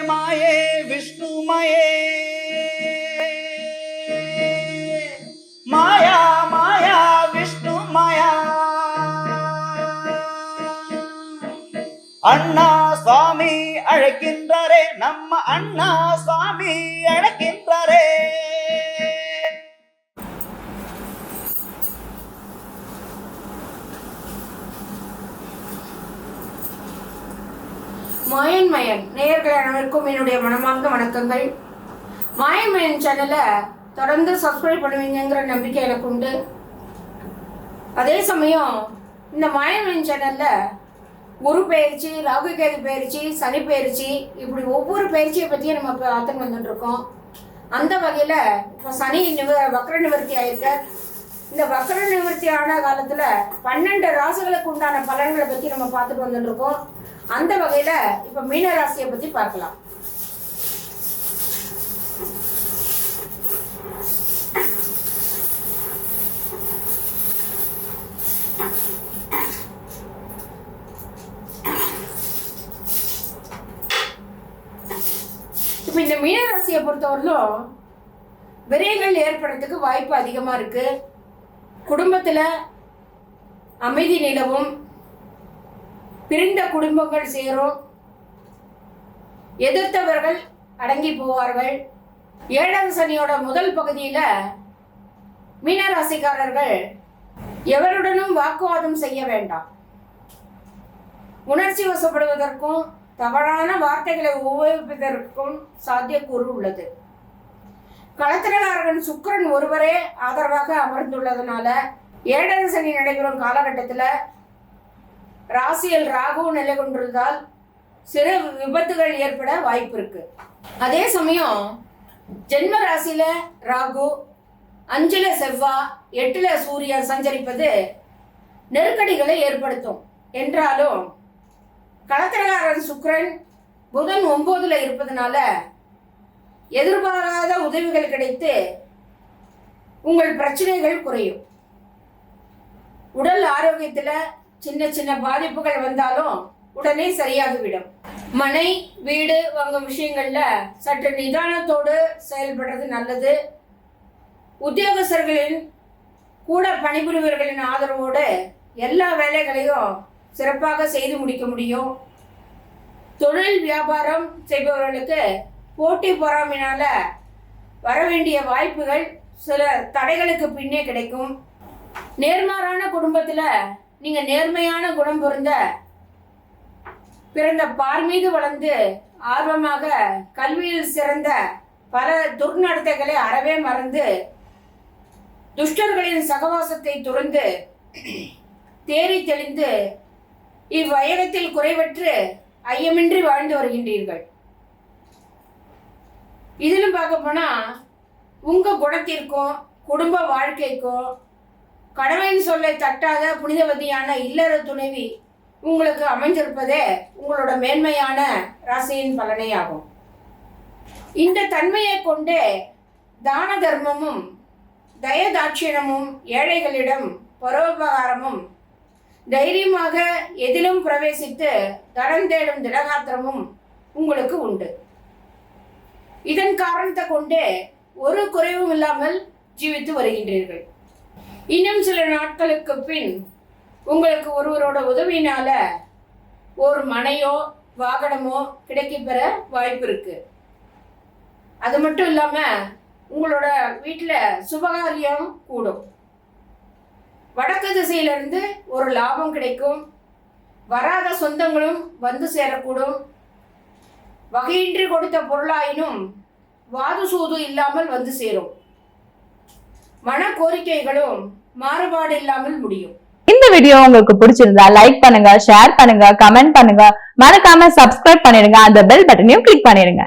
மாயே விஷ்ணுமயே மாயா மாயா விஷ்ணு மாயா அண்ணா சுவாமி அழைக்கின்றாரே நம்ம அண்ணா சுவாமி அழைக்கின்றாரே. மாயன் மயன் நேயர்கள் அனைவருக்கும் என்னுடைய மனமார்ந்த வணக்கங்கள். மாயன் மயன் சேனலை தொடர்ந்து சப்ஸ்கிரைப் பண்ணுவீங்கிற நம்பிக்கை எனக்கு உண்டு. அதே சமயம் இந்த மாயன் மயன் சேனலில் குரு பயிற்சி, ராகு கேது பயிற்சி, சனி பயிற்சி, இப்படி ஒவ்வொரு பயிற்சியை பற்றியும் நம்ம பார்த்துன்னு வந்துட்டுருக்கோம். அந்த வகையில் இப்போ சனி வக்ர நிவர்த்தி ஆகிருக்க. இந்த வக்ர நிவர்த்தி ஆன காலத்தில் 12 ராசிகளுக்கு உண்டான பலன்களை பற்றி நம்ம பார்த்துட்டு வந்துட்டுருக்கோம். அந்த வகையில இப்ப மீன ராசியை பத்தி பார்க்கலாம். இப்ப இந்த மீன ராசியை பொறுத்தவரையிலும் விரயங்கள் ஏற்படுறதுக்கு வாய்ப்பு அதிகமா இருக்கு. குடும்பத்துல அமைதி நிலவும், பிரிந்த குடும்பங்கள் சேரும், எதிர்த்தவர்கள் அடங்கி போவார்கள். 7ஆம் சனியோட முதல் பகுதியில் மீனராசிக்காரர்கள் எவருடனும் வாக்குவாதம் செய்ய வேண்டாம். உணர்ச்சி வசப்படுவதற்கும் தவறான வார்த்தைகளை உபயோகிப்பதற்கும் சாத்தியக்கூறு உள்ளது. களத்திரகாரகன் சுக்கிரன் ஒருவரே ஆதரவாக அமர்ந்துள்ளதுனால 7ஆம் சனி நடைபெறும் காலகட்டத்தில் ராசியில் ராகு நிலை கொண்டிருந்தால் சிறு விபத்துகள் ஏற்பட வாய்ப்பு இருக்கு. அதே சமயம் ஜென்ம ராசியில ராகு, 5ல செவ்வாய், 8ல சூரியன் சஞ்சரிப்பது நெருக்கடிகளை ஏற்படுத்தும். என்றாலும் களத்திரகாரன் சுக்கிரன் புதன் 9ல இருப்பதனால எதிர்பாராத உதவிகள் கிடைத்து உங்கள் பிரச்சனைகள் குறையும். உடல் ஆரோக்கியத்தில் சின்ன சின்ன பாதிப்புகள் வந்தாலும் உடனே சரியாகிவிடும். மனை வீடு வாங்கும் விஷயங்கள்ல சற்று நிதானத்தோடு செயல்படுறது நல்லது. உத்தியோகஸ்தர்களின் கூட பணிபுரிவர்களின் ஆதரவோடு எல்லா வேலைகளையும் சிறப்பாக செய்து முடிக்க முடியும். தொழில் வியாபாரம் செய்பவர்களுக்கு போட்டி பொறாமையினால வரவேண்டிய வாய்ப்புகள் சில தடைகளுக்கு பின்னே கிடைக்கும். நேர்மாறான குடும்பத்தில் நீங்க நேர்மையான குணம் பொருந்த பிறந்த பார் மீது வளர்ந்து ஆர்வமாக கல்வியில் சிறந்த பல துர்நடத்தைகளை அறவே மறந்து துஷ்டர்களின் சகவாசத்தை துறந்து தேறி தெளிந்து இவ்வையகத்தில் குறைவற்று ஐயமின்றி வாழ்ந்து வருகின்றீர்கள். இதிலும் பார்க்க போனா உங்க குணத்திற்கும் குடும்ப வாழ்க்கைக்கும் கடவுளின் சொல்லை தட்டாத புனிதவதியான இல்லற துணைவி உங்களுக்கு அமைஞ்சிருப்பதே உங்களோட மேன்மையான ராசியின் பலனே ஆகும். இந்த தன்மையை கொண்டே தான தர்மமும் தயதாட்சியனமும் ஏழைகளிடம் பரோபகாரமும் தைரியமாக எதிலும் பிரவேசித்து தடம் தேடும் திடகாத்திரமும் உங்களுக்கு உண்டு. இதன் காரணத்தை கொண்டே ஒரு குறைவும் இல்லாமல் ஜீவித்து வருகின்றீர்கள். இன்னும் சில நாட்களுக்கு பின் உங்களுக்கு ஒருவரோட உதவியினால ஒரு மனையோ வாகனமோ கிடைக்கப்பெற வாய்ப்பு இருக்கு. அது மட்டும் இல்லாம உங்களோட வீட்டில் சுபகாரியம் கூடும். வடக்கு திசையிலிருந்து ஒரு லாபம் கிடைக்கும். வராத சொந்தங்களும் வந்து சேரக்கூடும். வகையின்றி கொடுத்த பொருளாயினும் வாது சூது இல்லாமல் வந்து சேரும். மன கோரிக்கைகளும் மாறுபாடு இல்லாமல் முடியும். இந்த வீடியோ உங்களுக்கு பிடிச்சிருந்தா லைக் பண்ணுங்க, ஷேர் பண்ணுங்க, கமெண்ட் பண்ணுங்க, மறக்காம சப்ஸ்கிரைப் பண்ணிடுங்க, அந்த பெல் பட்டனையும் கிளிக் பண்ணிடுங்க.